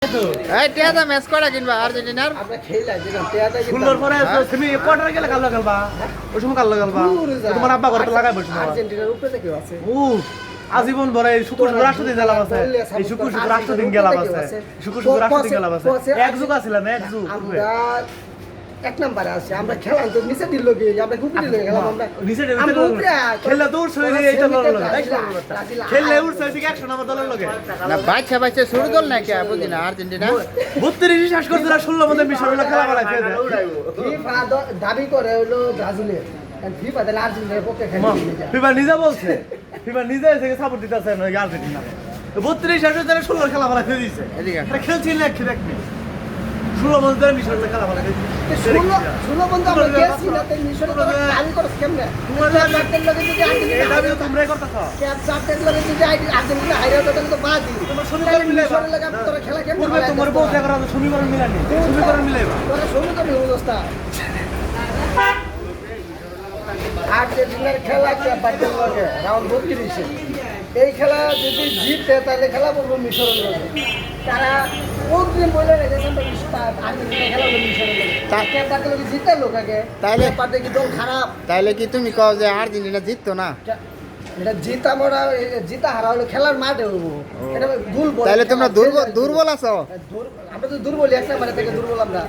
এই টিয়াদা ম্যাচ করা কিনবা আর্জেন্টিনার আমরা খেলা যেটা পেয়াদা সুন্দর করে তুমি কোয়ার্টারে গেলে কালো খেলবা ওই সময় কালো খেলবা তোমার আব্বা ঘরে লাগাই বসে আর্জেন্টিনার উপরে কেউ আছে ও আজীবন ভরে শুক্র রাষ্ট্রদিন গেলাম আছে এই শুক্র রাষ্ট্রদিন গেলাম আছে শুক্র রাষ্ট্রদিন গেলাম আছে এক যুগ আসছিলাম এক যুগ আমরা এক নম্বরে আছে আমরা খেলাম তো নিচে দিল কি আমরা কুকুরি লয়ে গেলাম আমরা নিচে খেললে তো উঠছে এইটা খেললে উঠছে 100 নম্বর দলের লগে না বাচ্চা বাচ্চা শুরু দল না কে বুঝি না আর্জেন্টিনা 32 শেষ করতে 16 মধ্যে মিশরের খেলা বানাইছে ফিফা দাবি করে হলো ব্রাজিলের ফিফা তাহলে আর্জেন্টিনার পক্ষে খেলে ফিফা নিজে বলছে ফিফা নিজে থেকে সাপোর্ট দিতেছে না আর্জেন্টিনা 32 শেষ করতে 16 খেলা বানাইছে দিয়েছে এদিকে খেলছিল এক দেখবি 16 মধ্যে মিশরের খেলা বানাইছে 16 বন্ধু আমরা গেছি না তাই মিশরে তো দাবি করছ কেমনে তোমাদের চারটের লগে যদি আর্জেন্টিনা এটা তোমরাই করতেছ ক্যাপ চারটের লগে যদি আর্জেন্টিনা হাইরা তো তাহলে তো বাদি তোমার সমীকরণ মিলাইবা মিশরের লগে তোরা খেলা কেমনে পূর্বে তোমার বউ দেখা করা সমীকরণ মিলানি সমীকরণ মিলাইবা তোরা সমীকরণ অবস্থা আর্জেন্টিনার খেলা ক্যাপারদের লগে রাউন্ড 32 এই খেলা যদি জিতে তাহলে খেলা করবো মিশরের লগে তারা অগ্রিম বলে রেখেছেন তো আর্জেন্টিনা খেলা করবো মিশরের লগে ক্যাপারদের লগে জিতে লোক আগে তাইলে ক্যাপারদের কি দল খারাপ তাইলে কি তুমি কও যে আর্জেন্টিনা জিততো না এটা জিতা মরা জিতা হারা হলো খেলার মাঠে হবো এটা দুর্বল তাইলে তোমরা দুর্বল আছো আমরা তো দুর্বল এক নম্বরে থেকে দুর্বল আমরা